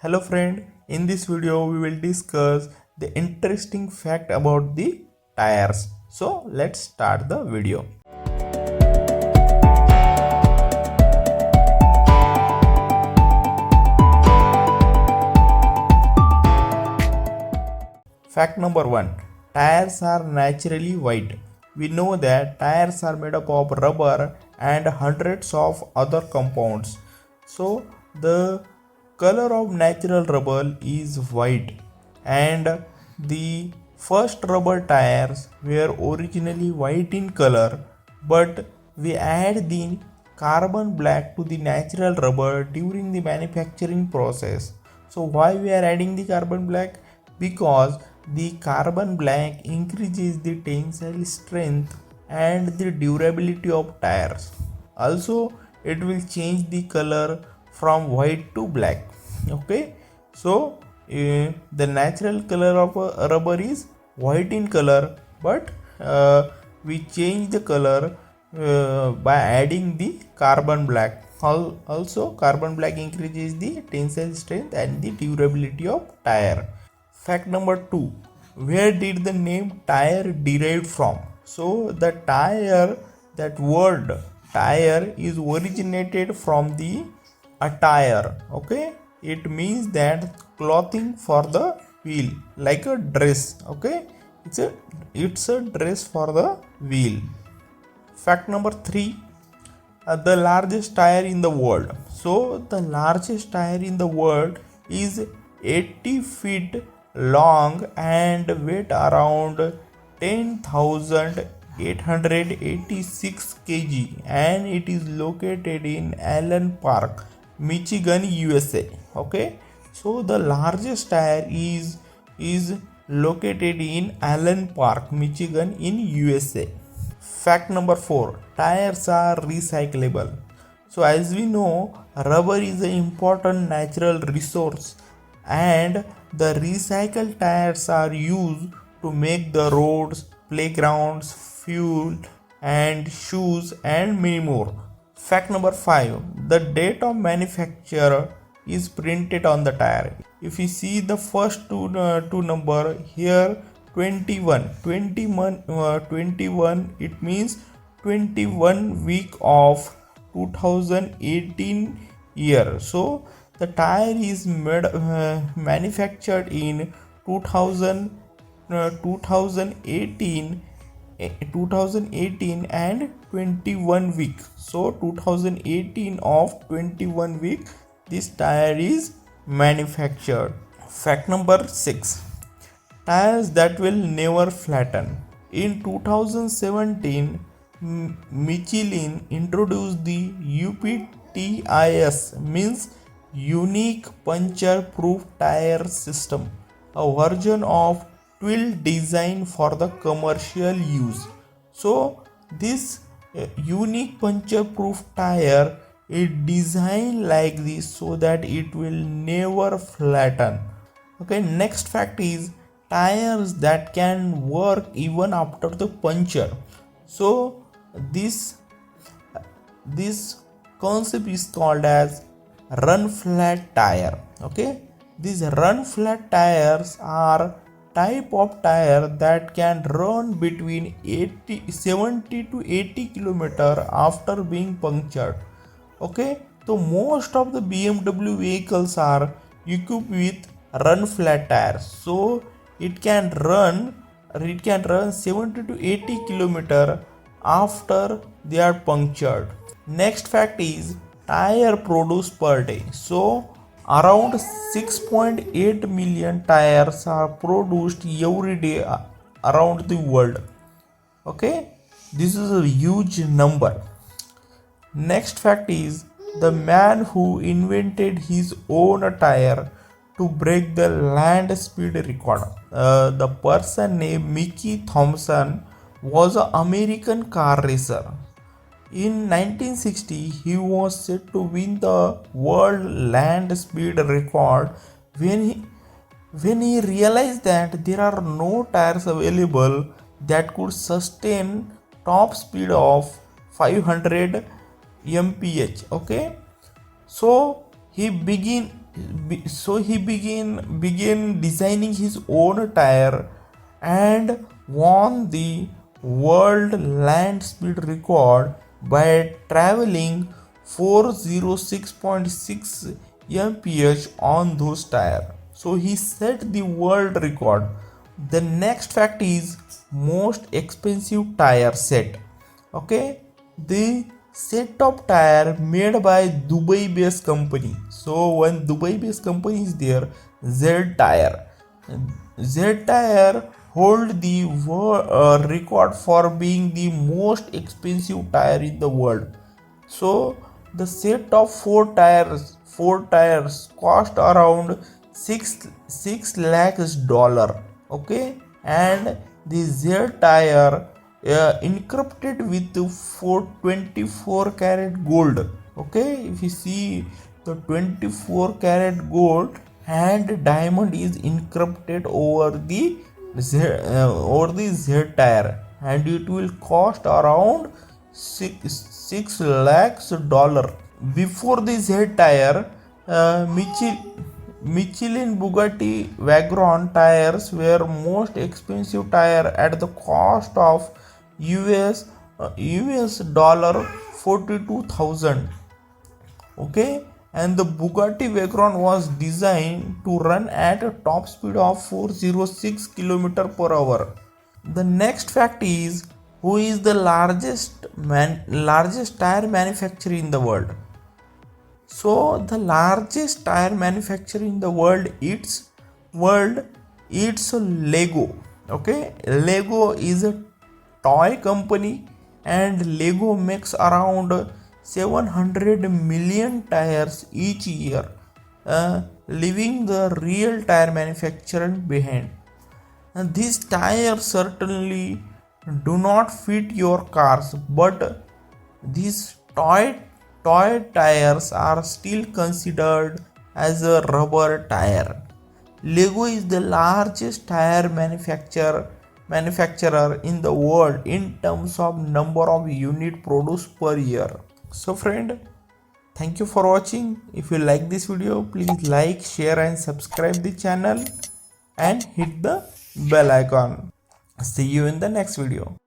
Hello friend, in this video we will discuss the interesting fact about the tires. So let's start the video. Fact number 1. Tires are naturally white. We know that tires are made up of rubber and hundreds of other compounds. So the color of natural rubber is white, and the first rubber tires were originally white in color, but we add the carbon black to the natural rubber during the manufacturing process. So why we are adding the carbon black? Because the carbon black increases the tensile strength and the durability of tires. Also, it will change the color from white to black. Okay, so the natural color of a rubber is white in color, but we change the color by adding the carbon black. Also, carbon black increases the tensile strength and the durability of tire. Fact number 2. Where did the name tire derive from? So the tire, that word tire, is originated from the attire. Okay, it means that clothing for the wheel, like a dress. Okay, it's a dress for the wheel. Fact number 3. The largest tire in the world. So the largest tire in the world is 80 feet long and weight around 10,886 kg, and it is located in Allen Park, Michigan, USA. Okay, so the largest tire is located in Allen Park, Michigan, in USA. Fact number 4. Tires are recyclable. So as we know, rubber is an important natural resource, and the recycled tires are used to make the roads, playgrounds, fuel, and shoes, and many more. Fact number 5. The date of manufacture is printed on the tire. If you see the first two number here, 21, it means 21 week of 2018 year. So the tire is manufactured in 2018 and 21 week. So 2018 of 21 week this tire is manufactured. Fact number 6. Tires that will never flatten. In 2017, Michelin introduced the UPTIS, means unique puncture proof tire system, a version of twill design for the commercial use. So this unique puncture proof tire is designed like this so that it will never flatten. Okay, next fact is tires that can work even after the puncture. So this concept is called as run flat tire. Okay, these run flat tires are type of tire that can run between 70 to 80 km after being punctured. Okay, so most of the BMW vehicles are equipped with run flat tires, so it can run 70 to 80 km after they are punctured. Next fact is tire produced per day. So around 6.8 million tires are produced every day around the world. Okay, this is a huge number. Next fact is the man who invented his own tire to break the land speed record. The person named Mickey Thompson was an American car racer. In 1960, he was set to win the world land speed record when he realized that there are no tires available that could sustain top speed of 500 mph. Okay, so he began So he began designing his own tire and won the world land speed record by traveling 406.6 mph on those tires. So he set the world record. The next fact is most expensive tire set. Okay, the set of tire made by Dubai based company. So one Dubai based company is there, Z Tyre. Z Tyre hold the record for being the most expensive tire in the world. So the set of four tires cost around 6 lakhs dollar. Okay, and the Z tire encrypted with 424 karat gold. Okay, if you see the 24 karat gold and diamond is encrypted over the Z tire, and it will cost around 6 lakhs dollar. Before the Z tire, Michelin Bugatti Veyron tires were most expensive tire at the cost of US dollar 42,000. Okay, and the Bugatti Veyron was designed to run at a top speed of 406 km per hour. The next fact is, who is the largest tire manufacturer in the world? So the largest tire manufacturer in the world it's Lego. Okay, Lego is a toy company, and Lego makes around 700 million tires each year, leaving the real tire manufacturer behind. And these tires certainly do not fit your cars, but these toy tires are still considered as a rubber tire. Lego is the largest tire manufacturer in the world in terms of number of units produced per year. So friend, thank you for watching. If you like this video, please like, share and subscribe the channel and hit the bell icon. See you in the next video.